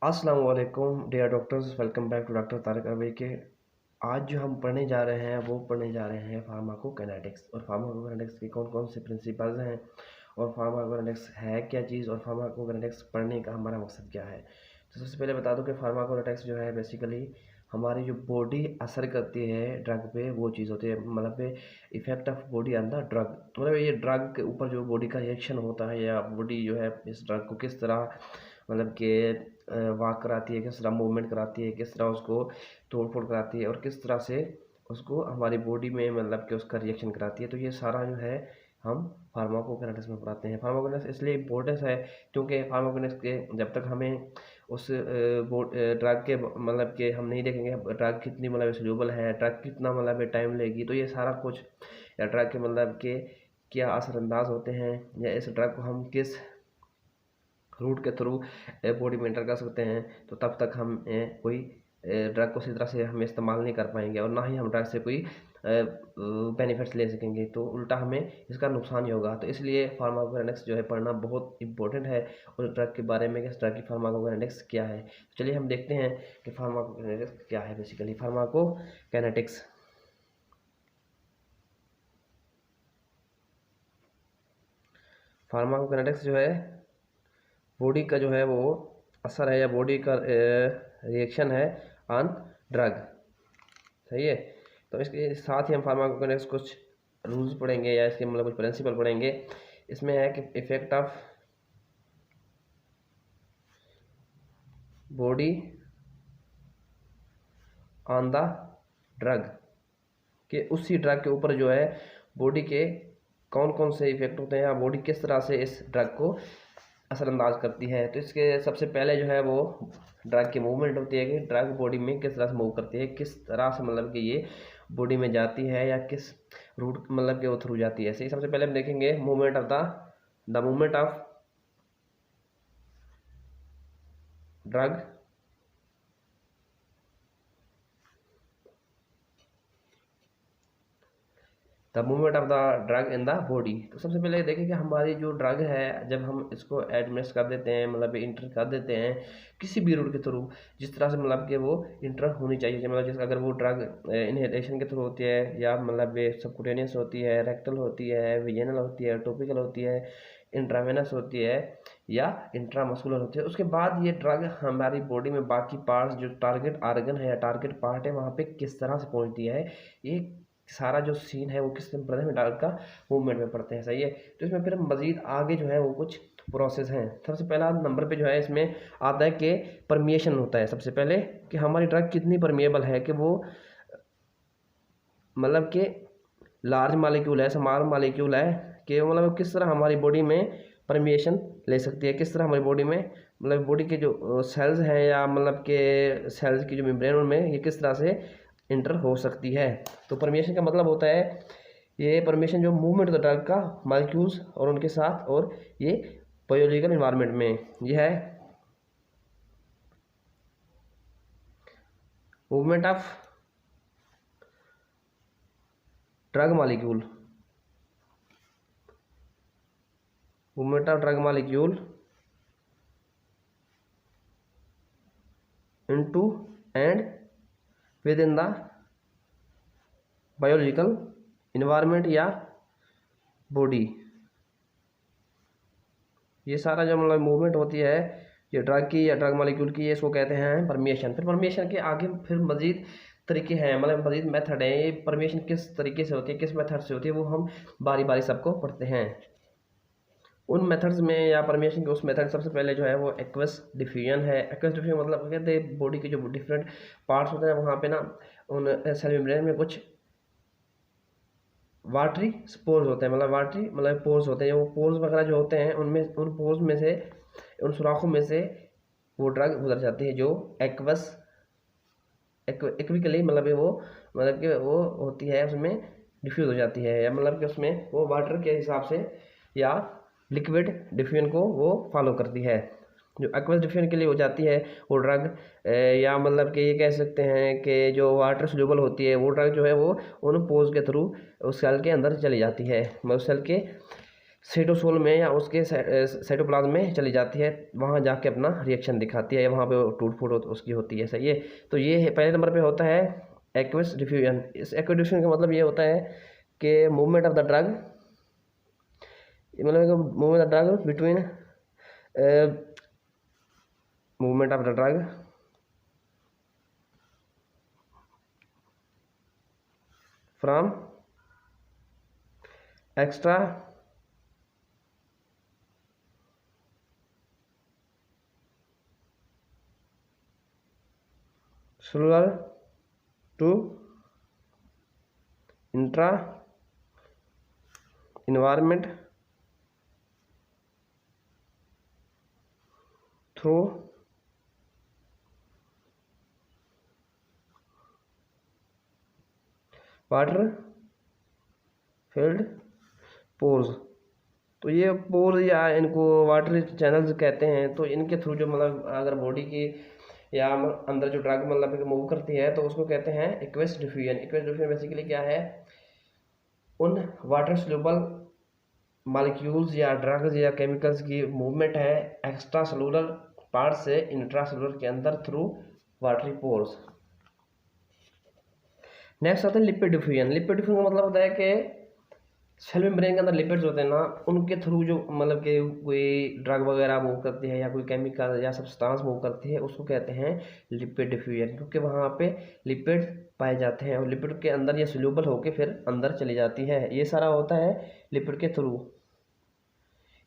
अस्सलाम वालेकुम dear doctors, welcome back to doctor Tariq Arbi के। आज जो हम पढ़ने जा रहे हैं वो पढ़ने जा रहे हैं फार्माकोकाइनेटिक्स। और फार्माकोकाइनेटिक्स के कौन कौन से प्रिंसिपल्स हैं और फार्माकोकाइनेटिक्स है क्या चीज़ और फार्माकोकाइनेटिक्स पढ़ने का हमारा मकसद क्या है। तो सबसे पहले बता दूं कि फार्माकोकाइनेटिक्स जो है बेसिकली हमारी जो बॉडी असर करती है ड्रग पे, वो चीज़ होती है। मतलब effect of body on the drug, मतलब ये ड्रग के ऊपर जो बॉडी का रिएक्शन होता है या बॉडी जो है इस ड्रग को किस तरह मतलब कि वाक कराती है, किस तरह मूवमेंट कराती है, किस तरह उसको तोड़ फोड़ कराती है और किस तरह से उसको हमारी बॉडी में मतलब कि उसका रिएक्शन कराती है। तो ये सारा जो है हम फार्माकोकाइनेटिक्स में पढ़ाते हैं। फार्माकोकाइनेटिक्स इसलिए इम्पोर्टेंस है क्योंकि फार्माकोकाइनेटिक्स के जब तक हमें उस ड्रग के मतलब कि हम नहीं देखेंगे ड्रग कितनी मतलब सोल्यूबल है, ड्रग कितना मतलब टाइम लेगी, तो ये सारा कुछ या ड्रग के मतलब के क्या असरअंदाज होते हैं या इस ड्रग को हम किस रूट के थ्रू बॉडी में एंटर कर सकते हैं, तो तब तक हम कोई ड्रग को सही तरह से हम इस्तेमाल नहीं कर पाएंगे और ना ही हम ड्रग से कोई बेनिफिट्स ले सकेंगे, तो उल्टा हमें इसका नुकसान ही होगा। तो इसलिए फार्माकोकाइनेटिक्स जो है पढ़ना बहुत इंपॉर्टेंट है और ड्रग के बारे में कि इस ड्रग की फार्माकोकाइनेटिक्स क्या है। चलिए हम देखते हैं कि फार्माकोकाइनेटिक्स क्या है। बेसिकली फार्माकोकाइनेटिक्स फार्माकोकाइनेटिक्स जो है बॉडी का जो है वो असर है या बॉडी का रिएक्शन है ऑन ड्रग। सही है। तो इसके साथ ही हम फार्माकोकाइनेटिक्स कुछ रूल्स पढ़ेंगे या इसके मतलब कुछ प्रिंसिपल पढ़ेंगे। इसमें है कि effect of body on the drug, कि उसी ड्रग के ऊपर जो है बॉडी के कौन कौन से इफेक्ट होते हैं या बॉडी किस तरह से इस ड्रग को असरअंदाज करती है। तो इसके सबसे पहले जो है वो ड्रग की मूवमेंट होती है कि ड्रग बॉडी में किस तरह से मूव करती है, किस तरह से मतलब कि ये बॉडी में जाती है या किस रूट मतलब के वो थ्रू जाती है। सही, सबसे पहले हम देखेंगे movement of the movement of drug the movement of the drug in the body. तो सबसे पहले देखें कि हमारी जो ड्रग है जब हम इसको एडमिनिस्ट कर देते हैं मतलब इंटर कर देते हैं किसी भी रूट के थ्रू, जिस तरह से मतलब कि वो इंटर होनी चाहिए, मतलब जिस अगर वो ड्रग इनहेलेशन के थ्रू होती है या मतलब सबकुटेनियस होती है, रेक्टल होती है, विजेनल होती है, टॉपिकल होती है, इंट्रावेनस होती है या इंट्रामस्कुलर होती है, उसके बाद ये ड्रग हमारी बॉडी में बाकी पार्ट्स जो टारगेट आर्गन है या टारगेट पार्ट है वहाँ पे किस तरह से पहुँचती है, ये सारा जो सीन है वो किस में ड्रग का मूवमेंट में पड़ते हैं। सही है। तो इसमें फिर मजीद आगे जो है वो कुछ प्रोसेस हैं। सबसे पहला नंबर पे जो है इसमें आता है कि परमिएशन होता है। सबसे पहले कि हमारी ड्रग कितनी परमिएबल है, कि वो मतलब कि लार्ज मालिक्यूल है, स्मॉल मालिक्यूल है, कि मतलब किस तरह हमारी बॉडी में परमिएशन ले सकती है, किस तरह हमारी बॉडी में मतलब बॉडी के जो सेल्स हैं या मतलब के सेल्स की जो मेम्ब्रेन उनमें ये किस तरह से इंटर हो सकती है। तो परमिएशन का मतलब होता है ये परमिएशन जो मूवमेंट होता है ड्रग का मॉलिक्यूल्स और उनके साथ और ये बायोलॉजिकल इन्वायरमेंट में, ये है movement of drug molecule, movement of drug molecule into and with in the biological environment या बॉडी। ये सारा जो मतलब मूवमेंट होती है ये ड्रग की या ड्रग मॉलिक्यूल की, ये इसको कहते हैं परमिएशन। फिर परमिएशन के आगे फिर मजीद तरीके हैं, मतलब मजीद मेथड है। ये परमिएशन किस तरीके से होती है, किस मेथड से होती है, वो हम बारी बारी सबको पढ़ते हैं। उन मेथड्स में या परमिएशन के उस मेथड सबसे पहले जो है वो एक्वस डिफ्यूजन है। एक्वस डिफ्यूजन मतलब कहते हैं बॉडी के जो डिफरेंट पार्ट्स होते हैं वहाँ पे ना उन सेल मेम्ब्रेन में कुछ वाटरी स्पोर्स होते हैं, मतलब वाटरी मतलब पोर्स होते हैं। वो पोर्स वगैरह जो होते हैं उनमें उन पोर्स में से उन सुराखों में से वो ड्रग गुजर जाती है जो एक्वस एक्विकली मतलब कि वो होती है, उसमें डिफ्यूज हो जाती है या मतलब कि उसमें वो वाटर के हिसाब से या लिक्विड डिफ्यूजन को वो फॉलो करती है। जो एक्वस डिफ्यूजन के लिए हो जाती है वो ड्रग या मतलब कि ये कह सकते हैं कि जो वाटर सोल्यूबल होती है वो ड्रग जो है वो उन पोर्स के थ्रू उस सेल के अंदर चली जाती है, मतलब सेल के साइटोसोल में या उसके साइटोप्लाज्म में चली जाती है, वहाँ जाके अपना रिएक्शन दिखाती है, वहाँ पे टूट फूट उसकी होती है। सही है। तो ये पहले नंबर पे होता है एक्वस डिफ्यूजन। इस एक्वस डिफ्यूजन का मतलब ये होता है कि मूवमेंट ऑफ द ड्रग, मतलब movement of the drug between movement of the drug from extra cellular to intra environment through water filled pores. तो ये पोर्स या इनको वाटर चैनल्स कहते हैं। तो इनके थ्रू जो मतलब अगर बॉडी की या अंदर जो ड्रग मतलब मूव करती है तो उसको कहते हैं aqueous diffusion. Aqueous diffusion basically क्या है, उन वाटर सोल्यूबल मॉलिक्यूल्स या ड्रग्स या केमिकल्स की मूवमेंट है एक्स्ट्रा सेलुलर पार्ट से इंट्रा सेलुलर के अंदर थ्रू वाटरी पोर्स। नेक्स्ट आता है लिपिड डिफ्यूजन। लिपिड डिफ्यूजन का मतलब होता है कि सेल मेम्ब्रेन के अंदर लिपिड्स होते हैं ना, उनके थ्रू जो मतलब कि कोई ड्रग वगैरह मूव करती है या कोई केमिकल या सब्सटेंस मूव करती है उसको कहते हैं लिपिड डिफ्यूजन, क्योंकि वहाँ पे लिपिड पाए जाते हैं और लिपिड के अंदर ये सोल्यूबल होकर फिर अंदर चली जाती है। ये सारा होता है लिपिड के थ्रू।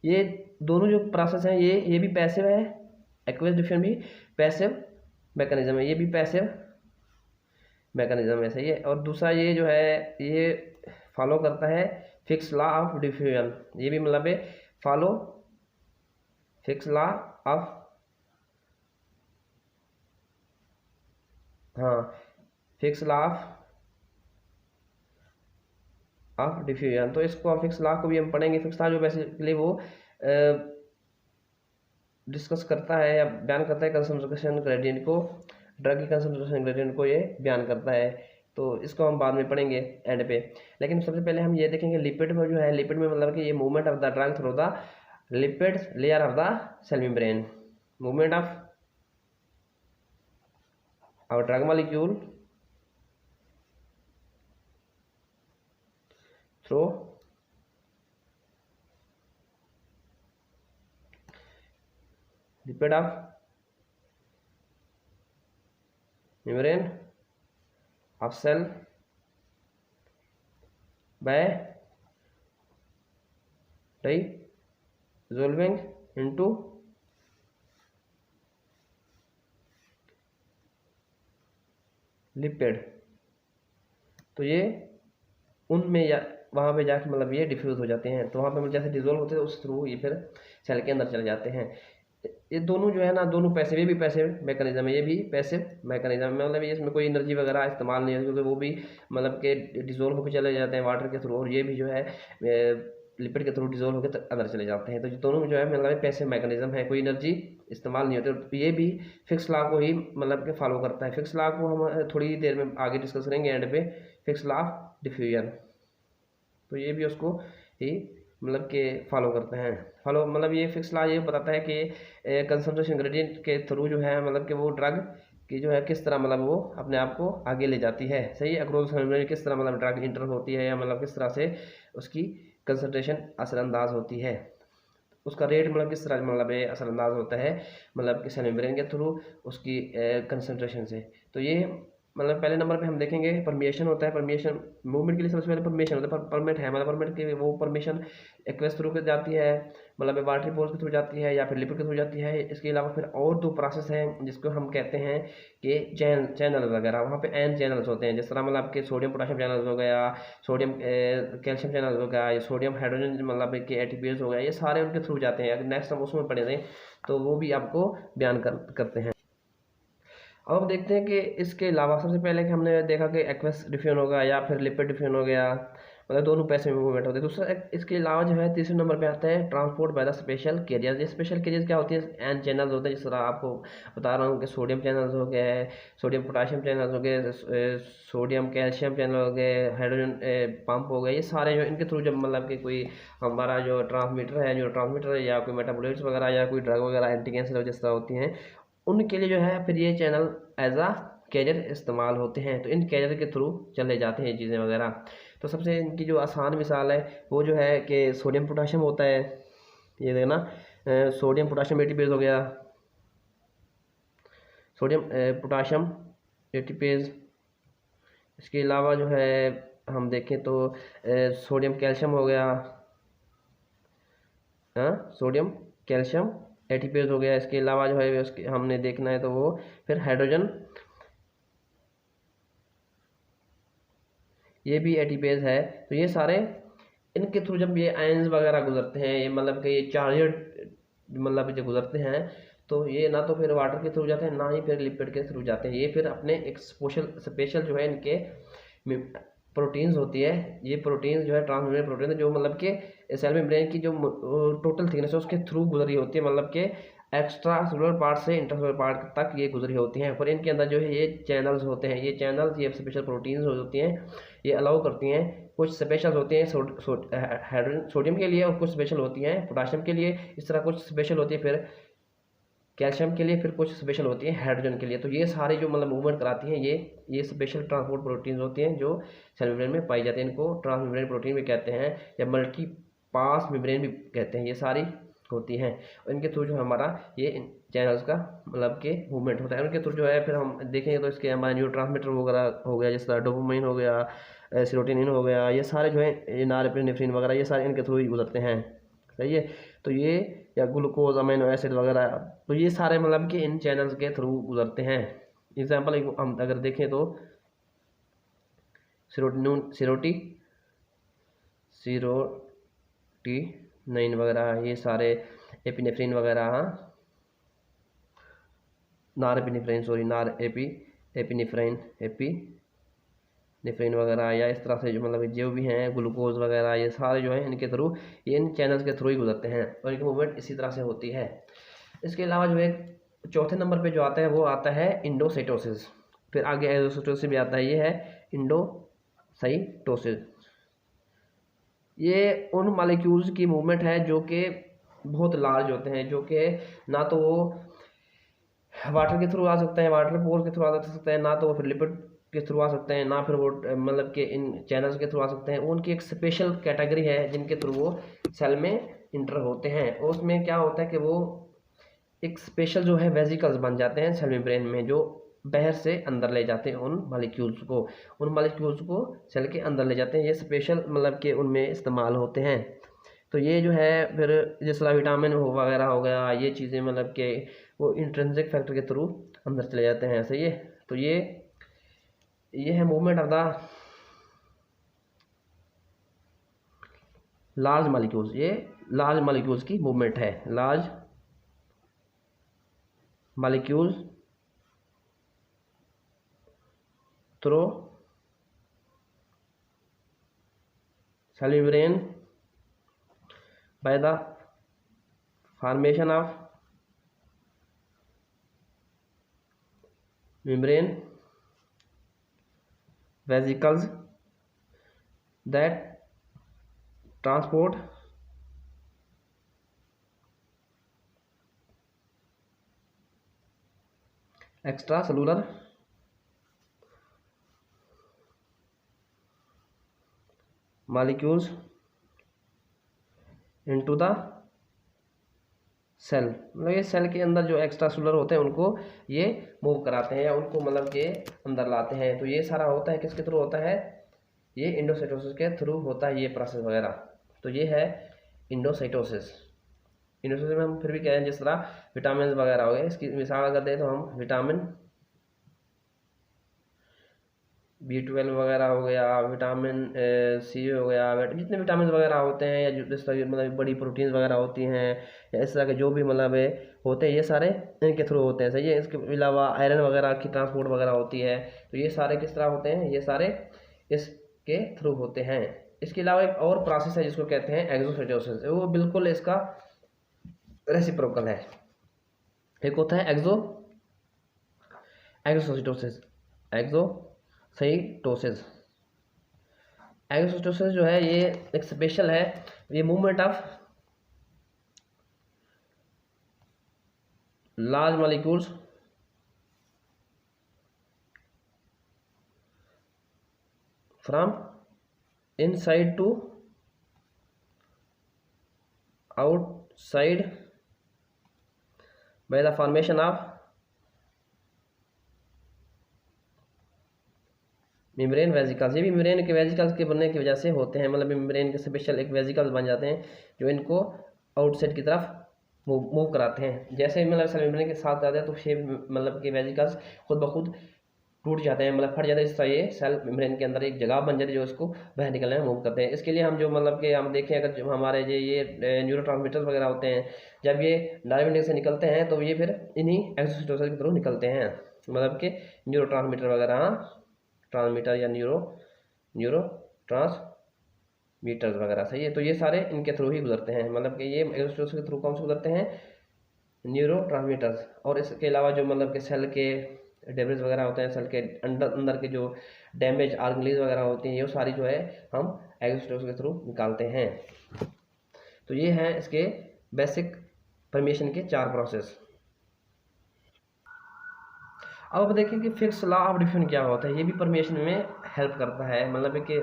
ये दोनों जो प्रोसेस हैं ये भी पैसिव है, एक्वस डिफ्यूजन भी पैसिव मैकेनिज्म है, ये भी पैसिव मैकेनिज्म है। सही है। और दूसरा ये जो है ये फॉलो करता है फिक्स लॉ ऑफ डिफ्यूजन। ये भी मतलब है फॉलो फिक्स लॉ ऑफ, हाँ, फिक्स लॉ ऑफ डिफ्यूजन। तो इसको फिक्स लॉ को भी हम पढ़ेंगे। फिक्स लॉ जो बेसिकली वो डिस्कस करता है या बयान करता है कंसंट्रेशन ग्रेडियंट को, ड्रग की कंसंट्रेशन ग्रेडियंट को ये बयान करता है। तो इसको हम बाद में पढ़ेंगे एंड पे। लेकिन सबसे पहले हम ये देखेंगे लिपिड में जो है, लिपिड में मतलब कि ये movement of the drug through the lipid layer of the cell membrane, movement of our drug molecule through lipid of membrane of cell by dissolving into lipid. तो ये उनमें या वहाँ पे जाके मतलब ये डिफ्यूज़ हो जाते हैं। तो वहाँ पे मतलब जैसे डिजोल्व होते हैं उस थ्रू ये फिर सेल के अंदर चले जाते हैं। ये दोनों जो है ना, दोनों पैसिव, ये भी पैसिव मैकेनिज्म है, ये भी पैसिव मैकेनिज्म है। मतलब ये इसमें कोई एनर्जी वगैरह इस्तेमाल नहीं है, क्योंकि वो भी मतलब के डिजोल्व होकर चले जाते हैं वाटर के थ्रू, और ये भी जो है लिपिड के थ्रू डिजोल्व होकर अंदर चले जाते हैं। तो ये दोनों जो है मतलब पैसिव मैकेनिज्म है, कोई एनर्जी इस्तेमाल नहीं होती। तो ये भी फिक्स लॉ को ही मतलब के फॉलो करता है। फिक्स लॉ को हम थोड़ी देर में आगे डिस्कस करेंगे एंड पे, फिक्स लॉ ऑफ डिफ्यूजन। तो ये भी उसको ही मतलब के फॉलो करते हैं। फॉलो मतलब ये फिक्स लॉ ये बताता है कि कंसंट्रेशन ग्रेडियंट के थ्रू जो है मतलब कि वो ड्रग की जो है किस तरह मतलब वो अपने आप को आगे ले जाती है। सही है। अक्रॉस किस तरह मतलब ड्रग इंटर होती है या मतलब किस तरह से उसकी कंसंट्रेशन असरअंदाज होती है, उसका रेट मतलब किस तरह मतलब असरअंदाज होता है मतलब कि सेल मेम्ब्रेन के थ्रू उसकी कंसंट्रेशन से। तो ये मतलब पहले नंबर पे हम देखेंगे परमिएशन होता है। परमिएशन मूवमेंट के लिए सबसे पहले परमिएशन होता है। परमिट है मतलब परमिट की वो परमिशन एक्वेस थ्रू के जाती है, मतलब वाटरी पोर्स के थ्रू जाती है या फिर लिपिड के थ्रू जाती है। इसके अलावा फिर और दो प्रोसेस हैं जिसको हम कहते हैं कि चैनल वगैरह। वहाँ पे एन चैनल्स होते हैं, जिस तरह मतलब आपके सोडियम पोटाशियम चैनल्स हो गया, सोडियम कैल्शियम चैनल्स हो गया, या सोडियम हाइड्रोजन मतलब कि एटीपीएस हो गया, ये सारे उनके थ्रू जाते हैं। अगर नेक्स्ट हम उसमें पढ़े थे तो वो भी आपको बयान करते हैं। अब देखते हैं कि इसके अलावा सबसे पहले कि हमने देखा कि एक्वस डिफ्यूजन होगा या फिर लिपिड डिफ्यूजन हो गया, मतलब दोनों पैसे में मूवमेंट होते हैं। दूसरा इसके अलावा जो है तीसरे नंबर पे आता है transport by the special carrier. ये स्पेशल कैरियर क्या होती है, एन चैनल्स होते हैं, जिस तरह आपको बता रहा हूँ कि सोडियम चैनल्स हो गए, सोडियम पोटाशियम चैनल्स हो गए, सोडियम कैल्शियम चैनल हो गए, हाइड्रोजन पंप हो गए, ये सारे जो इनके थ्रू जब मतलब कि कोई हमारा जो ट्रांसमीटर है, जो ट्रांसमीटर या कोई मेटाबोलाइट्स वगैरह या कोई ड्रग वगैरह एंटी कैंसर जिस तरह होती हैं, उनके लिए जो है फिर ये चैनल एज आ कैरियर इस्तेमाल होते हैं। तो इन कैरियर के थ्रू चले जाते हैं ये चीज़ें वगैरह। तो सबसे इनकी जो आसान मिसाल है वो जो है कि सोडियम पोटाशियम होता है, ये देखना सोडियम पोटाशियम एटीपेज हो गया, सोडियम पोटाशियम एटीपेज। इसके अलावा जो है हम देखें तो सोडियम कैल्शियम हो गया, सोडियम कैल्शियम एटीपेज हो गया। इसके अलावा जो है उसके हमने देखना है तो वो फिर हाइड्रोजन, ये भी एटीपेज है। तो ये सारे इनके थ्रू जब ये आयंस वगैरह गुजरते हैं, ये मतलब कि ये चार्जड मतलब जो गुजरते हैं, तो ये ना तो फिर वाटर के थ्रू जाते हैं, ना ही फिर लिपिड के थ्रू जाते हैं। ये फिर अपने एक स्पेशल जो है इनके प्रोटीन्स होती है, ये प्रोटीन्स जो है ट्रांसमेम्ब्रेन प्रोटीन जो मतलब कि सेल मेम्ब्रेन की जो टोटल थिकनेस है उसके थ्रू गुजरी होती है, मतलब कि एक्स्ट्रा सेलुलर पार्ट से इंटरसेलुलर पार्ट तक ये गुजरी होती हैं। पर इनके अंदर जो है ये चैनल्स होते हैं, ये चैनल्स ये स्पेशल प्रोटीन्स होती हैं, ये अलाउ करती हैं। कुछ स्पेशल होती हैं सोडियम के लिए और कुछ स्पेशल होती हैं पोटाशियम के लिए, इस तरह कुछ स्पेशल होती है फिर कैल्शियम के लिए, फिर कुछ स्पेशल होती है हाइड्रोजन के लिए। तो ये सारी जो मतलब मूवमेंट कराती हैं ये स्पेशल ट्रांसपोर्ट प्रोटीन्स होती हैं जो सेल मेम्ब्रेन में पाई जाती हैं। इनको ट्रांसमेम्ब्रेन प्रोटीन भी कहते हैं या मल्टी पास मेम्ब्रेन भी कहते हैं, ये सारी होती हैं। और इनके थ्रू जो हमारा ये चैनल्स का मतलब के मूवमेंट होता है। उनके थ्रू जो है फिर हम देखेंगे तो इसके हमारे न्यूरो ट्रांसमीटर वगैरह हो गया, जैसे डोपामाइन हो गया, सेरोटोनिन हो गया, ये सारे जो है नॉरएपिनेफ्रिन वगैरह, ये सारे इनके थ्रू ही गुजरते हैं, सही है। तो ये या ग्लूकोज अमीनो एसिड वगैरह, तो ये सारे मतलब कि इन चैनल्स के थ्रू गुजरते हैं। एग्जाम्पल हम अगर देखें तो सेरोटीनिन वगैरह, ये सारे एपिनेफ्रिन वगैरह, एपिनेफ्रिन वगैरह, या इस तरह से जो मतलब जो भी हैं ग्लूकोज वगैरह, ये सारे जो हैं इनके थ्रू, ये इन चैनल्स के थ्रू ही गुजरते हैं और इनकी मूवमेंट इसी तरह से होती है। इसके अलावा जो एक चौथे नंबर पे जो आता है वो आता है इंडोसाइटोसिस, फिर आगे एग्जोसाइटोसिस भी आता है, ये है इंडोसाइटोसिस। ये उन मॉलिक्यूल्स की मूवमेंट है जो कि बहुत लार्ज होते हैं, जो कि ना तो वो वाटर के थ्रू आ सकते हैं, वाटर पोर के थ्रू आ सकते हैं, ना तो वो फिर लिपिड के थ्रू आ सकते हैं, ना फिर वो मतलब कि इन चैनल्स के थ्रू आ सकते हैं। उनकी एक स्पेशल कैटेगरी है जिनके थ्रू वो सेल में इंटर होते हैं। और उसमें क्या होता है कि वो एक स्पेशल जो है वेजिकल्स बन जाते हैं सेल मेम्ब्रेन में, जो बाहर से अंदर ले जाते हैं उन मॉलिक्यूल्स को सेल के अंदर ले जाते हैं। ये स्पेशल मतलब कि उनमें इस्तेमाल होते हैं। तो ये जो है फिर जिस तरह विटामिन वगैरह हो गया, ये चीज़ें मतलब कि वो इंट्रिंसिक फैक्टर के थ्रू अंदर चले जाते हैं, सही है। तो ये है movement of the large molecules, ये लार्ज मॉलिक्यूल्स की मूवमेंट है, large molecules through cell membrane by the formation of membrane vesicles that transport extracellular molecules into the cell, मतलब ये सेल के अंदर जो एक्स्ट्रा सेलुलर होते हैं उनको ये मूव कराते हैं या उनको मतलब के अंदर लाते हैं। तो ये सारा होता है किसके थ्रू होता है, ये इंडोसाइटोसिस के थ्रू होता है ये प्रोसेस वगैरह। तो ये है इंडोसाइटोसिस। इंडोसाइटोसिस में हम फिर भी कह रहे हैं जिस तरह विटामिन वगैरह हो गए, इसकी मिसाल अगर दें तो हम विटामिन B12 वगैरह हो गया, विटामिन सी हो गया, जितने विटामिन वगैरह होते हैं या जिस तरह मतलब बड़ी प्रोटीन्स वगैरह होती हैं या इस तरह के जो भी मतलब होते हैं, ये सारे इनके थ्रू होते हैं, सही है। इसके अलावा आयरन वगैरह की ट्रांसपोर्ट वगैरह होती है। तो ये सारे किस तरह होते हैं, ये सारे इसके थ्रू होते हैं। इसके अलावा एक और प्रोसेस है जिसको कहते हैं एक्सोसाइटोसिस, वो बिल्कुल इसका रेसिप्रोकल है। एक होता है एक्सोसाइटोसिस। एक्सोसाइटोसिस जो है ये एक स्पेशल है, ये movement of large molecules from inside to outside by the formation of membrane vesicles. ये भी मेम्ब्रेन के वेजिकल्स के बनने की वजह से होते हैं, मतलब मेम्ब्रेन के स्पेशल एक वेजिकल्स बन जाते हैं जो इनको आउटसाइड की तरफ मूव कराते हैं। जैसे मतलब सेल मेम्ब्रेन के साथ जाते हैं तो शेप मतलब के वेजिकल्स खुद ब खुद टूट जाते हैं, मतलब फट जाते हैं, इस तरह ये सेल मेम्ब्रेन के अंदर एक जगह बन जाती है जो इसको बाहर निकलने में मूव करते हैं। इसके लिए हम जो मतलब कि हम देखें अगर जो हमारे ये न्यूरोट्रांसमीटर्स वगैरह होते हैं, जब ये नर्व एंडिंग से निकलते हैं तो ये फिर इन्हीं एक्सोसाइटोसिस के थ्रू निकलते हैं, मतलब कि न्यूरोट्रांसमीटर वगैरह ट्रांसमीटर या न्यूरो ट्रांसमीटर्स वगैरह, सही है। तो ये सारे इनके थ्रू ही गुजरते हैं, मतलब कि ये एक्सोसाइटोसिस के थ्रू कौन से गुजरते हैं, न्यूरो ट्रांसमीटर्स। और इसके अलावा जो मतलब कि सेल के डेब्रिस वगैरह होते हैं, सेल के अंदर के जो डैमेज ऑर्गेनेल्स वगैरह होती हैं, ये सारी जो है हम एक्सोसाइटोसिस के थ्रू निकालते हैं। तो ये हैं इसके बेसिक परमेशन के 4 प्रोसेस। अब आप देखें कि फिक्स लॉ ऑफ डिफ्यूजन क्या होता है, ये भी परमेशन में हेल्प करता है, मतलब कि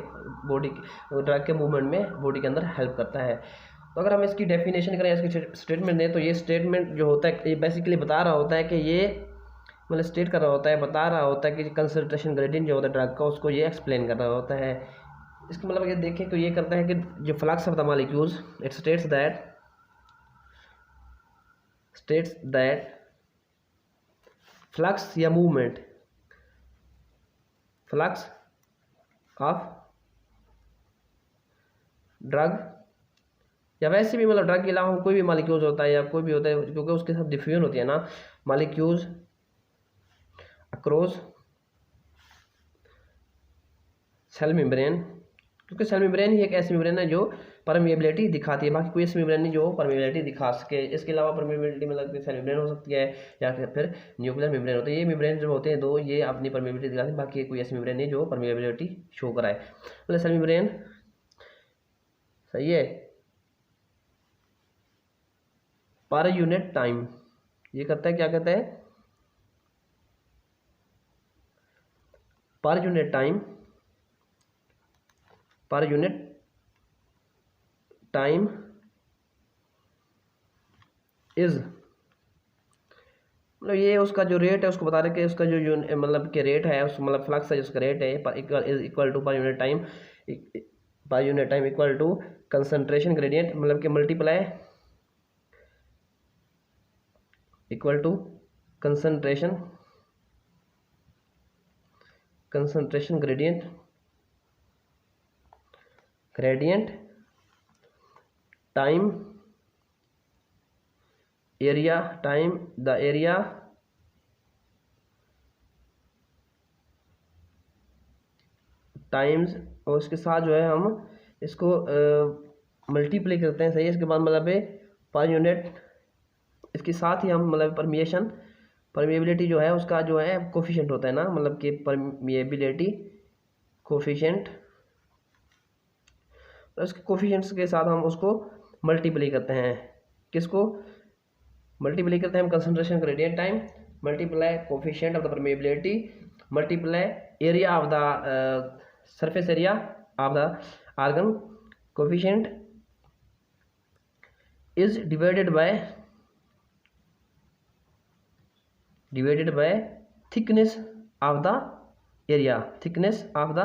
बॉडी ड्रग के मूवमेंट में बॉडी के अंदर हेल्प करता है। तो अगर हम इसकी डेफिनेशन करें, इसकी स्टेटमेंट दें, तो ये स्टेटमेंट जो होता है ये बेसिकली बता रहा होता है कि ये मतलब स्टेट कर रहा होता है, बता रहा होता है कि कंसंट्रेशन ग्रेडियंट जो होता है ड्रग का, उसको ये एक्सप्लेन कर रहा होता है। इसका मतलब ये देखें तो ये करता है कि जो flux of the molecules, it states that flux या मूवमेंट, फ्लक्स ऑफ ड्रग या वैसे भी मतलब ड्रग के अलावा कोई भी मॉलिक्यूल्स होता है या कोई भी होता है, क्योंकि उसके साथ डिफ्यूजन होती है ना, मॉलिक्यूल्स अक्रॉस सेल मेम्ब्रेन, क्योंकि सेल मेम्ब्रेन ही एक ऐसी मेम्ब्रेन है जो परमिएबिलिटी दिखाती है, बाकी कोई ऐसी मेम्ब्रेन नहीं जो परमिएबिलिटी दिखा सके। इसके अलावा परमिएबिलिटी मतलब सेल मेम्ब्रेन हो सकती है या फिर न्यूक्लियर मेम्ब्रेन होती है। ये मेम्ब्रेन जो होते हैं दो, ये अपनी परमिएबिलिटी दिखाते हैं, बाकी कोई ऐसी मेम्ब्रेन नहीं जो परमिएबिलिटी शो कराए। मतलब सेल मेम्ब्रेन, सही है, पर यूनिट टाइम ये करता है, क्या कहता है, पर यूनिट टाइम इज, मतलब ये उसका जो रेट है उसको बता रहे कि उसका जो मतलब के रेट है, उस मतलब फ्लक्स है जिसका रेट है equal to per unit time equal to concentration gradient, मतलब कि multiply equal to concentration gradient time area times, और उसके साथ जो है हम इसको मल्टीप्लाई करते हैं, सही है। इसके बाद मतलब पर यूनिट, इसके साथ ही हम मतलब परमिएबिलिटी जो है उसका जो है कोफिशिएंट होता है ना, मतलब कि परमिएबिलिटी कोफिशिएंट, उसके कोफिशिएंट्स के साथ हम उसको मल्टीप्लाई करते हैं। किसको मल्टीप्लाई करते हैं हम, concentration gradient time multiply coefficient of the permeability multiply area of the surface area of the organ, coefficient is divided by thickness of the area, thickness of the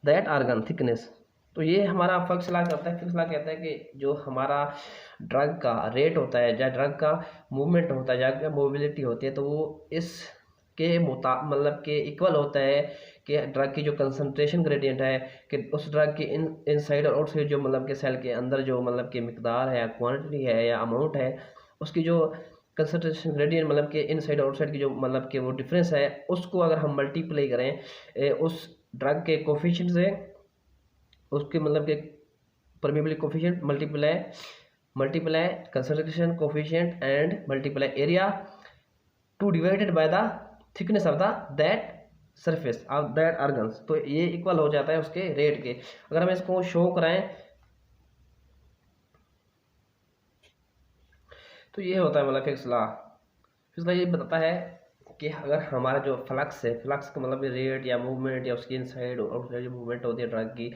that organ, thickness. तो ये हमारा fix law करता है। Fix law कहता है कि जो हमारा ड्रग का रेट होता है या ड्रग का मूवमेंट होता है या मोबिलिटी होती है, तो वो इसके मतलब के इक्वल होता है कि ड्रग की जो कंसंट्रेशन ग्रेडियंट है, कि उस ड्रग की इनसाइड और आउटसाइड जो मतलब के सेल के अंदर जो मतलब की मिकदार है, क्वांटिटी है या अमाउंट है, उसकी जो कंसंट्रेशन ग्रेडियंट मतलब के इनसाइड और आउटसाइड की जो मतलब के वो डिफरेंस है, उसको अगर हम मल्टीप्लाई करें उस ड्रग के कोफिशिएंट से, उसके मतलब के permeability coefficient multiply concentration coefficient and multiply area to divided by the thickness of the that surface of that organs. तो ये इक्वल हो जाता है उसके रेट के। अगर हम इसको शो कराएं तो ये होता है मतलब फिक्स लॉ ये बताता है कि अगर हमारा जो फ्लक्स है, फ्लक्स का मतलब रेट या मूवमेंट या उसकी इनसाइड और जो मूवमेंट होती है ड्रग की,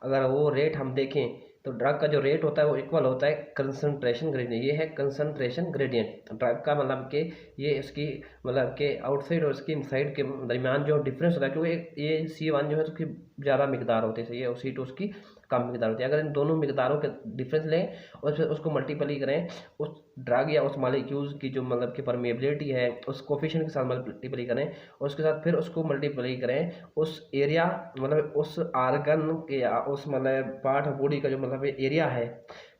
अगर वो रेट हम देखें तो ड्रग का जो रेट होता है वो इक्वल होता है कंसंट्रेशन ग्रेडियंट। ये है कंसंट्रेशन ग्रेडियंट ड्रग का, मतलब कि ये इसकी मतलब कि आउटसाइड और इसकी इनसाइड के दरमियान जो डिफरेंस होता है, क्योंकि ये C1 जो है उसकी ज़्यादा मिकदार होती है, सही है, और C2 उसकी कम मिकदार होती है। अगर इन दोनों मिकदारों के डिफरेंस लें और फिर उसको मल्टीप्लाई करें उस ड्रग या उस मॉलिक्यूल्स की जो मतलब कि परमेबिलिटी है उस कोफिशिएंट के साथ मल्टीप्लाई करें और उसके साथ फिर उसको मल्टीप्लाई करें उस एरिया मतलब उस आर्गन के या उस मतलब पार्ट ऑफ बॉडी का जो मतलब एरिया है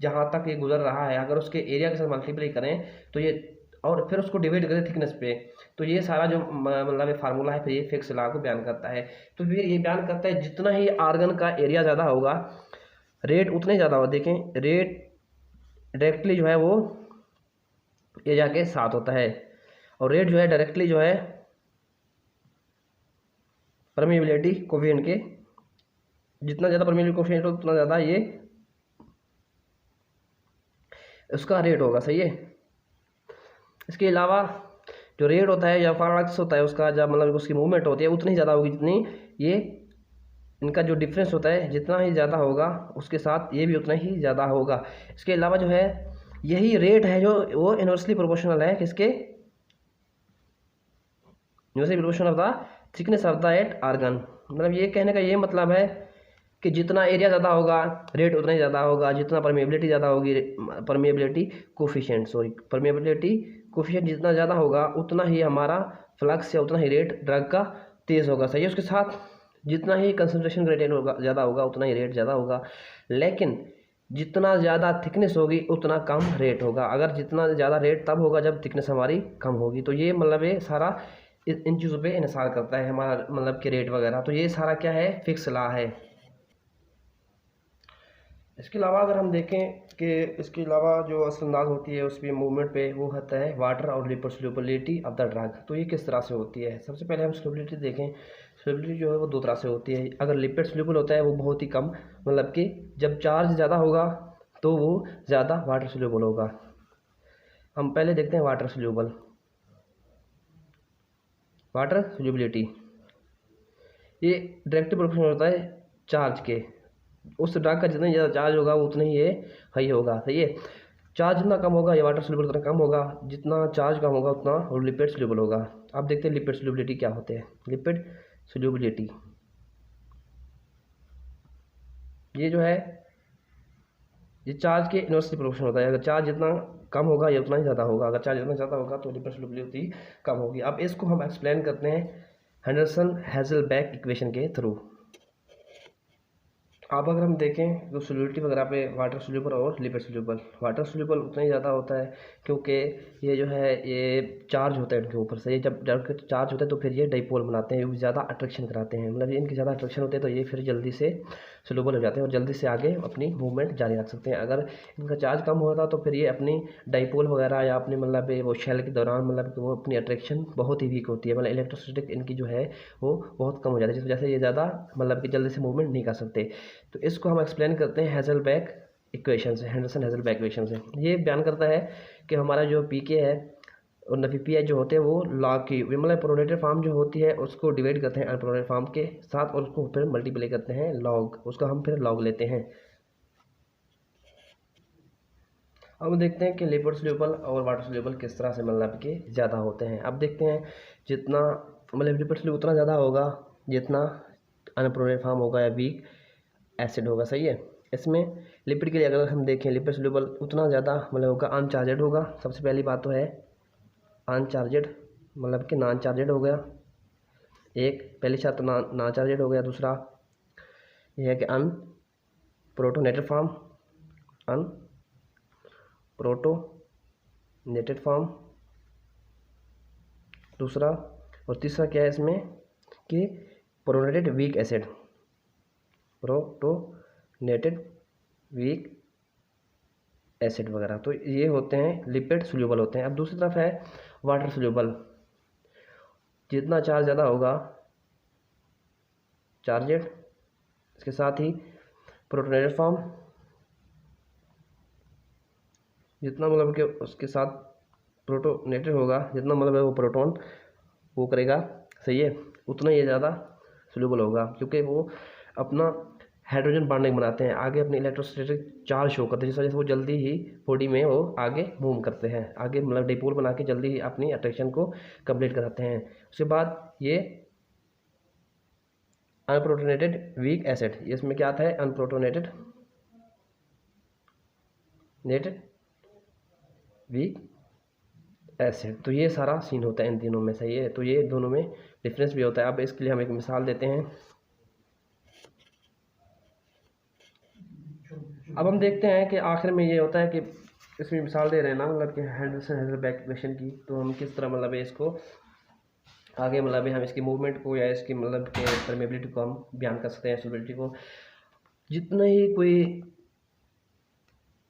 जहाँ तक ये गुजर रहा है, अगर उसके एरिया के साथ मल्टीप्लाई करें तो ये और फिर उसको डिवाइड करें थिकनेस पे, तो ये सारा जो मतलब फार्मूला है फिर ये फिक्स लॉ को बयान करता है। तो फिर ये बयान करता है जितना ही आर्गन का एरिया ज़्यादा होगा रेट उतना ही ज़्यादा होगा। देखें रेट डायरेक्टली जो है वो एरिया के साथ होता है और रेट जो है डायरेक्टली जो है परमेबिलिटी कोफिशिएंट के, जितना ज़्यादा परमेबिलिटी कोफिशिएंट हो उतना ज़्यादा ये उसका रेट होगा, सही है। इसके अलावा जो रेट होता है या फ्लक्स होता है उसका जब मतलब उसकी मूवमेंट होती है उतनी ही ज़्यादा होगी जितनी ये इनका जो डिफरेंस होता है जितना ही ज़्यादा होगा उसके साथ ये भी उतना ही ज़्यादा होगा। इसके अलावा जो है यही रेट है जो वो इनवर्सली प्रोपोर्शनल है किसके, inversely proportional of the thickness of the at organ. मतलब ये कहने का ये मतलब है कि जितना एरिया ज़्यादा होगा रेट उतना ही ज़्यादा होगा, जितना परमेबिलिटी ज़्यादा होगी परमेबिलिटी कोफिशिएंट जितना ज़्यादा होगा उतना ही हमारा फ्लक्स या उतना ही रेट ड्रग का तेज़ होगा, सही है। उसके साथ जितना ही कंसंट्रेशन ग्रेडियंट होगा ज़्यादा होगा उतना ही रेट ज़्यादा होगा, लेकिन जितना ज़्यादा थिकनेस होगी उतना कम रेट होगा। अगर जितना ज़्यादा रेट तब होगा जब थिकनेस हमारी कम होगी। तो ये मतलब ये सारा इन चीज़ों पे इन्हिसार करता है हमारा मतलब कि रेट वगैरह। तो ये सारा क्या है, फिक्स लॉ है। इसके अलावा अगर हम देखें कि इसके अलावा जो असरअंदाज होती है उस पर मूवमेंट पे वो होता है वाटर और lipid solubility of the drug. तो ये किस तरह से होती है, सबसे पहले हम सोल्युबिलिटी देखें। सोल्युबिलिटी जो है वो दो तरह से होती है। अगर लिपिड सोल्यूबल होता है वो बहुत ही कम, मतलब कि जब चार्ज ज़्यादा होगा तो वो ज़्यादा वाटर सोल्यूबल होगा। हम पहले देखते हैं वाटर सोल्यूबल, वाटर सोल्युबिलिटी। ये डायरेक्ट प्रोपोर्शनल होता है चार्ज के, उस ड्रग का जितना ज़्यादा चार्ज होगा उतना ही ये हाई होगा, सही है। चार्ज जितना कम होगा ये वाटर सोल्यूबल उतना कम होगा, जितना चार्ज कम होगा उतना और लिपिड सोल्यूबल होगा। अब देखते हैं लिपिड सोल्यूबिलिटी क्या होते हैं। लिपिड सोल्यूबिलिटी ये जो है ये चार्ज के इनवर्सली प्रोपोर्शनल होता है। अगर चार्ज जितना कम होगा ये उतना ही ज़्यादा होगा, अगर चार्ज जितना ज़्यादा होगा तो लिपिड सोल्यूबिलिटी कम होगी। अब इसको हम एक्सप्लेन करते हैं हेंडरसन हेज़लबैक इक्वेशन के थ्रू। अब अगर हम देखें तो सोल्युबिलिटी वगैरह पे वाटर सोल्यूबल और लिपिड सोल्यूबल, वाटर सोल्यूबल उतना ही ज़्यादा होता है क्योंकि ये जो है ये चार्ज होता है इनके ऊपर से, जब चार्ज होता है तो फिर ये डाइपोल बनाते हैं, ज़्यादा अट्रैक्शन कराते हैं, मतलब इनकी ज़्यादा अट्रैक्शन होते हैं तो ये फिर जल्दी से सोल्यूबल हो जाते हैं और जल्दी से आगे अपनी मूवमेंट जारी रख सकते हैं। अगर इनका चार्ज कम होता तो फिर ये अपनी डाइपोल वगैरह या अपनी मतलब वो शेल के दौरान मतलब कि वो अपनी अट्रैक्शन बहुत ही वीक होती है, मतलब इलेक्ट्रोस्टैटिक इनकी जो है वो बहुत कम हो जाती है, जिस वजह से ये ज़्यादा मतलब कि जल्दी से मूवमेंट नहीं कर सकते। तो इसको हम एक्सप्लेन करते हैं हेज़लबैक इक्वेशन से, हेंडरसन हेज़लबैक इक्वेशन से। ये बयान करता है कि हमारा जो पीके है और नफी जो होते हैं वो लॉग की मतलब प्रोडक्टेड फॉर्म जो होती है उसको डिवाइड करते हैं अनप्रोडक्टेड फॉर्म के साथ और उसको फिर मल्टीप्लाई करते हैं लॉग, उसका हम फिर लॉग लेते हैं। अब देखते हैं कि लिपिड सोल्यूबल और वाटर सोल्यूबल किस तरह से मतलब कि ज़्यादा होते हैं। अब देखते हैं जितना मतलब लिपिड सोल्यूबल उतना ज़्यादा होगा जितना अनप्रोडक्टेड फॉर्म होगा या वीक एसिड होगा, सही है। इसमें लिपिड के लिए अगर हम देखें लिपिड सोल्यूबल उतना ज़्यादा मतलब होगा अनचार्जेड होगा। सबसे पहली बात तो है अनचार्जेड, मतलब कि नॉन चार्जेड हो गया, एक पहली शर्त नॉन चार्जेड हो गया। दूसरा यह है कि अन प्रोटोनेटेड फॉर्म, अन प्रोटोनेटेड फॉर्म दूसरा, और तीसरा क्या है इसमें कि protonated weak acid, protonated weak acid वगैरह, तो ये होते हैं लिपिड सोल्यूबल होते हैं। अब दूसरी तरफ है वाटर सोल्यूबल। जितना चार्ज ज़्यादा होगा चार्जेड, इसके साथ ही प्रोटोनेटेड फॉर्म, जितना मतलब कि उसके साथ प्रोटोनेटेड होगा, जितना मतलब है वो प्रोटॉन वो करेगा, सही है, उतना ये ज़्यादा सोल्यूबल होगा, क्योंकि वो अपना हाइड्रोजन बॉन्डिंग बनाते हैं, आगे अपनी इलेक्ट्रोस्टैटिक चार्ज शो करते हैं, जिस वजह से वो जल्दी ही बॉडी में वो आगे मूव करते हैं, आगे मतलब डिपोल बना के जल्दी ही अपनी अट्रैक्शन को कंप्लीट कराते हैं। उसके बाद ये अनप्रोटोनेटेड वीक एसिड, इसमें क्या आता है, अनप्रोटोनेटेड नेटेड वीक एसिड। तो ये सारा सीन होता है इन तीनों में, सही है। तो ये दोनों में डिफरेंस भी होता है। अब इसके लिए हम एक मिसाल देते हैं। अब हम देखते हैं कि आखिर में ये होता है कि इसमें मिसाल दे रहे हैं ना, मतलब कि हेंडरसन-हेजलबैक इक्वेशन की, तो हम किस तरह मतलब इसको आगे मतलब हम इसकी मूवमेंट को या इसकी मतलब के परमेबिलिटी को हम बयान कर सकते हैं, सोलिबिलिटी को। जितना ही कोई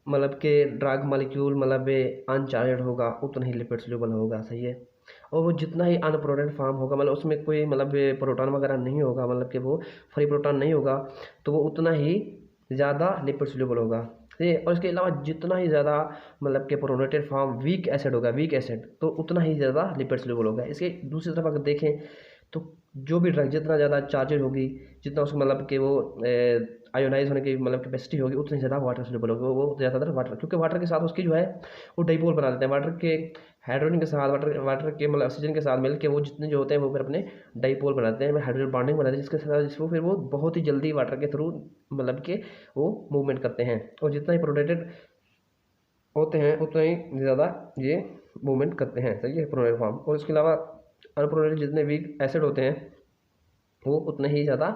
मतलब के ड्रग मॉलिक्यूल मतलब अनचार्जड होगा उतना ही लिपिड सोल्यूबल होगा, सही है। और वो जितना ही अनप्रोटोनेटेड फॉर्म होगा, मतलब उसमें कोई मतलब प्रोटॉन वगैरह नहीं होगा, मतलब कि वो फ्री प्रोटॉन नहीं होगा, तो वो उतना ही ज़्यादा लिपिड सोल्यूबल होगा, ठीक है। और इसके अलावा जितना ही ज़्यादा मतलब कि प्रोटोनेटेड फॉर्म वीक एसिड होगा, वीक एसिड, तो उतना ही ज़्यादा लिपिड सोल्यूबल होगा। इसके दूसरी तरफ अगर देखें तो जो भी ड्रग जितना ज़्यादा चार्जेड होगी, जितना उसको मतलब कि वो आयोनाइज होने की मतलब कैपेसिटी होगी, उतनी ज़्यादा वाटर सोल्यूबल होगी, वो ज़्यादातर वाटर, क्योंकि वाटर के साथ उसकी जो है वो डाइपोल बना देते हैं। वाटर के हाइड्रोजन के साथ वाटर के मतलब ऑक्सीजन के साथ मिलकर वो जितने जो होते हैं वो फिर अपने डाइपोल बनाते हैं, हाइड्रोजन बॉन्डिंग बनाते हैं, जिसके साथ जिसको फिर वो बहुत ही जल्दी वाटर के थ्रू मतलब कि वो मूवमेंट करते हैं। और जितना ही प्रोटेक्टेड होते हैं उतना ही ज़्यादा ये मूवमेंट करते हैं, सही है, प्रोटोनेटेड फॉर्म। और इसके अलावा अनप्रोटोनेटेड जितने वीक एसिड होते हैं वो उतने ही ज़्यादा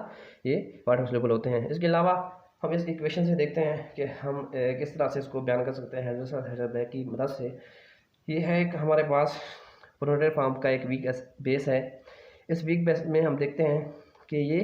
ये वाटर सोल्यूबल होते हैं। इसके अलावा हम इस इक्वेशन से देखते हैं कि हम किस तरह से इसको बयान कर सकते हैं हेंडरसन-हेजलबैक की मदद से। ये है एक हमारे पास प्रोटोनेटेड फॉर्म का एक वीक बेस है। इस वीक बेस में हम देखते हैं कि ये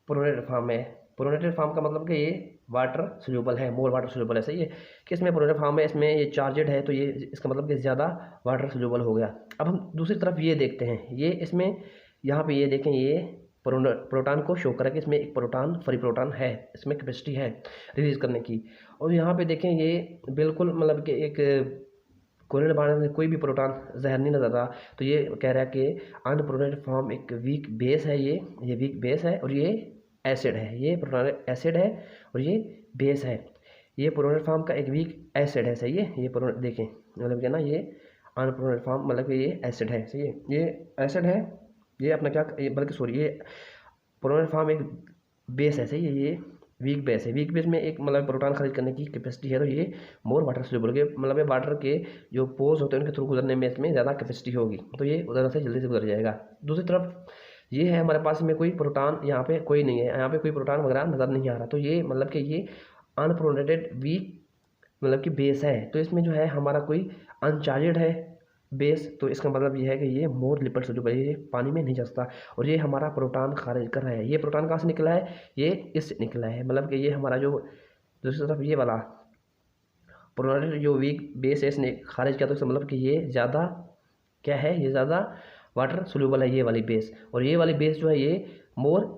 प्रोटोनेटेड फॉर्म है। प्रोटोनेटेड फॉर्म का मतलब कि ये वाटर सोल्यूबल है, मोर वाटर सोल्यूबल है, सही है। कि इसमें प्रोटोनेटेड फॉर्म है, इसमें ये चार्जेड है, तो ये इसका मतलब कि ज़्यादा वाटर सोल्यूबल हो गया। अब हम दूसरी तरफ ये देखते हैं, ये इसमें यहाँ पे ये देखें, ये प्रोटॉन को शो करा कि इसमें एक प्रोटॉन फ्री प्रोटॉन है, इसमें कैपेसिटी है रिलीज करने की। और यहाँ पे देखें ये बिल्कुल मतलब कि एक कोरिलेट बांड में कोई भी प्रोटॉन जहर नहीं नजर आता। तो ये कह रहा है कि अनप्रोटोनेटेड फॉर्म एक वीक बेस है, ये वीक बेस है, और ये एसिड है, ये प्रोटोनेटेड एसिड है और ये बेस है। ये प्रोटोनेटेड फॉर्म का एक वीक एसिड है, सही है। ये देखें मतलब क्या ना, ये अनप्रोटोनेटेड फॉर्म मतलब कि ये एसिड है, सही है, ये एसिड है। ये अपना क्या बल्कि सॉरी, ये प्रोटोनेटेड फॉर्म एक बेस है, सही है, ये वीक बेस है। वीक बेस में एक मतलब प्रोटॉन खारिज करने की कैपेसिटी है, तो ये मोर वाटर सोल्यूबल के मतलब वाटर के जो पोर्स होते हैं उनके थ्रू गुजरने में इसमें ज़्यादा कैपेसिटी होगी, तो ये उधर से जल्दी से गुजर जाएगा। दूसरी तरफ ये है हमारे पास में कोई प्रोटॉन यहाँ पे कोई नहीं है, यहाँ पे कोई प्रोटॉन वगैरह नज़र नहीं आ रहा, तो ये मतलब कि ये अनप्रोटोनेटेड वीक मतलब कि बेस है। तो इसमें जो है हमारा कोई अनचार्जेड है बेस, तो इसका मतलब ये है कि ये मोर लिपिड सोल्यूबल है, ये पानी में नहीं जचता। और ये हमारा प्रोटॉन खारिज कर रहा है। ये प्रोटॉन कहाँ से निकला है, ये इससे निकला है, मतलब कि ये हमारा जो दूसरी तरफ ये वाला प्रोटोनेटेड जो वीक बेस है इसने खारिज किया, तो इसका मतलब कि ये ज़्यादा क्या है, ये ज़्यादा वाटर सोल्यूबल है, ये वाली बेस। और ये वाली बेस जो है ये मोर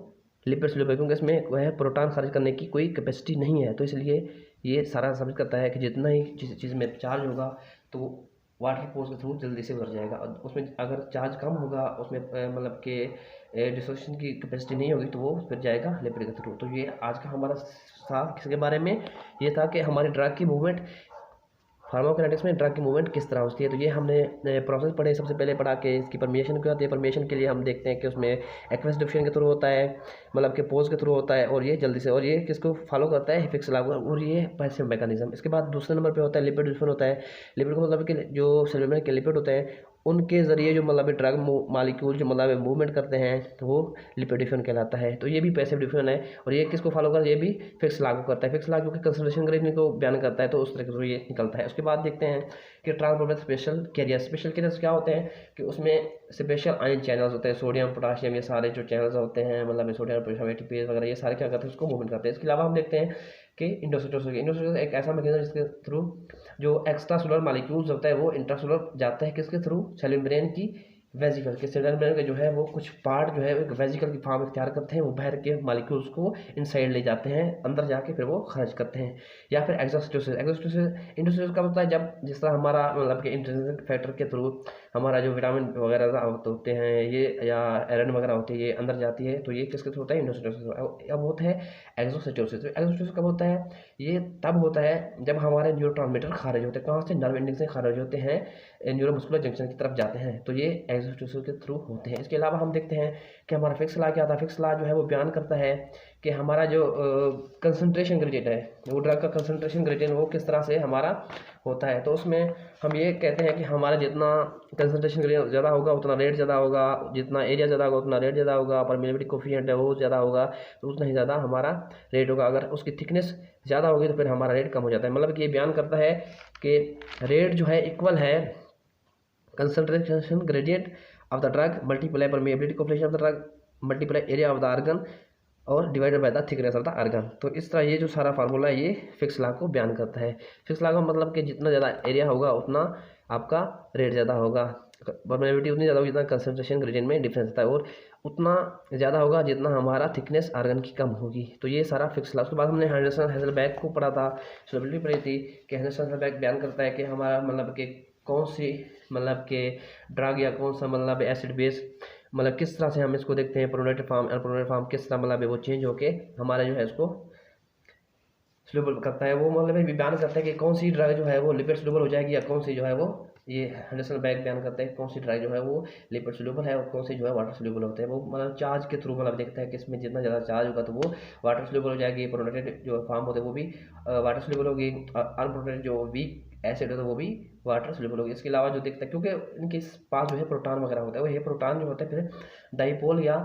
लिपिड सोल्यूबल, क्योंकि इसमें वह प्रोटॉन खारिज करने की कोई कैपेसिटी नहीं है, तो इसलिए ये सारा समझ करता है कि जितना ही जिस चीज़ में चार्ज होगा तो वाटर फोर्स के थ्रू जल्दी से गुजर जाएगा। और उसमें अगर चार्ज कम होगा, उसमें मतलब कि डिसोसिएशन की कैपेसिटी नहीं होगी, तो वो फिर जाएगा लिपिड के थ्रू। तो ये आज का हमारा था किसके बारे में, ये था कि हमारे ड्रग की मूवमेंट, फार्माकोकाइनेटिक्स में ड्रग की मूवमेंट किस तरह होती है। तो ये हमने प्रोसेस पढ़े, सबसे पहले पढ़ा कि इसकी परमिशन क्या होती है। परमिशन के लिए हम देखते हैं कि उसमें एक्वस डिफिशन के थ्रू होता है, मतलब कि पोज के थ्रू होता है, और ये जल्दी से, और ये किसको फॉलो करता है, हिफिक्स लागू, और ये पैसिव मैकेनिज्म। इसके बाद दूसरे नंबर पे होता है लिपिड डिफिशन होता है। लिपिड का मतलब कि जो सेल में के लिपिड होते हैं उनके ज़रिए जो मतलब ड्रग मालिक्यूल जो मतलब मूवमेंट करते हैं, तो वो लिपिड डिफिशन कहलाता है। तो ये भी पैसिव डिफिशन है, और ये किसको फॉलो करता है, ये भी फिक्स लागू करता है। फिक्स लागू की कंसंट्रेशन ग्रेडियंट को बयान करता है, तो उस तरीके से ये निकलता है। उसके बाद देखते हैं कि transport special carrier. Special carriers क्या होते हैं कि उसमें स्पेशल आयन चैनल्स होते हैं, सोडियम पोटाशियम, ये सारे जो चैनल्स होते हैं, मतलब सोडियम पोटाशियम एटीपीज वगैरह, ये सारे क्या करते हैं, उसको मूवमेंट करते हैं। इसके अलावा हम देखते हैं कि इंडोसाइटोसिस एक ऐसा मैकेनिज्म जिसके थ्रू जो एक्स्ट्रा सोलर मालिक्यूल्स होता है वो इंट्रासोलर जाता है, किसके थ्रू, सेल मेम्ब्रेन की वेजिकल के, सेल मेम्ब्रेन के जो है वो कुछ पार्ट जो है एक वेजिकल की फॉर्म इख्तियार करते हैं, वो बाहर के मालिक्यूल्स को इनसाइड ले जाते हैं, अंदर जाके फिर वो खारिज करते हैं। या फिर एक्सोसाइटोसिस, इंडोसाइटोसिस का होता है जब जिस तरह हमारा मतलब कि इंट्रिंसिक फैक्टर के थ्रू हमारा जो विटामिन वगैरह होते हैं ये या आयरन वगैरह होती है ये अंदर जाती है, तो ये किसके थ्रू होता है, इंडोसाइटोसिस। अब होता है एक्सोसाइटोसिस। एक्सोसाइटोसिस कब होता है, ये तब होता है जब हमारे न्यूरोट्रांसमीटर खारिज होते हैं, कहाँ से, नर्व एंडिंग से खारिज होते हैं, न्यूरोमस्कुलर जंक्शन की तरफ जाते हैं, तो ये एक्सोसाइटोसिस के थ्रू होते हैं। इसके अलावा हम देखते हैं कि हमारा फिक्स लॉ क्या था। फिक्स लॉ जो है वो बयान करता है कि हमारा जो कंसंट्रेशन ग्रेडियंट है, वो ड्रग का कंसंट्रेशन ग्रेडियंट वो किस तरह से हमारा होता है। तो उसमें हम ये कहते हैं कि हमारा जितना कंसंट्रेशन ग्रेडियंट ज़्यादा होगा उतना रेट ज़्यादा होगा, जितना एरिया ज़्यादा होगा उतना रेट ज़्यादा होगा, परमिएबिलिटी कोफिशिएंट है वो ज़्यादा होगा तो उतना ही ज़्यादा हमारा रेट होगा। अगर उसकी थिकनेस ज़्यादा होगी तो फिर हमारा रेट कम हो जाता है। मतलब कि ये बयान करता है कि रेट जो है इक्वल है concentration gradient of the drug multiply permeability coefficient of the drug multiply area of the organ और divided by the thickness of the organ. तो इस तरह ये जो सारा फार्मूला है ये फिक्स लॉ को बयान करता है। फिक्स लॉ का मतलब कि जितना ज़्यादा एरिया होगा उतना आपका रेट ज़्यादा होगा, परमिएबिलिटी उतनी ज़्यादा होगी जितना कंसंट्रेशन ग्रेडियंट में डिफरेंस होता है, और उतना ज़्यादा होगा जितना हमारा थिकनेस आर्गन की कम होगी। तो ये सारा फिक्स लॉ। उसके बाद हमने हेंडरसन हेज़लबैग को पढ़ा था, सोलबिलिटी पढ़ी थी कि हेंडरसन हेज़लबैग बयान करता है कि हमारा मतलब कि कौन सी मतलब के ड्रग या कौन सा मतलब एसिड बेस मतलब किस तरह से हम इसको देखते हैं, प्रोनेटेड फॉर्म अनप्रोनेटेड फॉर्म किस तरह मतलब वो चेंज होके हमारा जो है इसको सोल्यूबल करता है। वो मतलब बयान करता है कि कौन सी ड्रग जो है वो लिपिड सोल्यूबल हो जाएगी या कौन सी जो है वो, ये हेंडरसन बैग बयान करता है कौन सी ड्रग जो है वो लिपिड सोल्यूबल है और कौन सी जो है वाटर सोल्यूबल होते हैं। वो मतलब चार्ज के थ्रू मतलब देखता है कि इसमें जितना ज़्यादा चार्ज होगा तो वो वाटर सोल्यूबल हो जाएगी, प्रोनेटेड जो फॉर्म होते हैं वो भी वाटर सोल्यूबल होगी, अनप्रोनेटेड जो वीक एसिड होता है वो भी वाटर सोल्यूबल होगी। इसके अलावा जो देखता है क्योंकि इनके पास जो है प्रोटॉन वगैरह होता है, वो ये प्रोटॉन जो होता है फिर डाइपोल या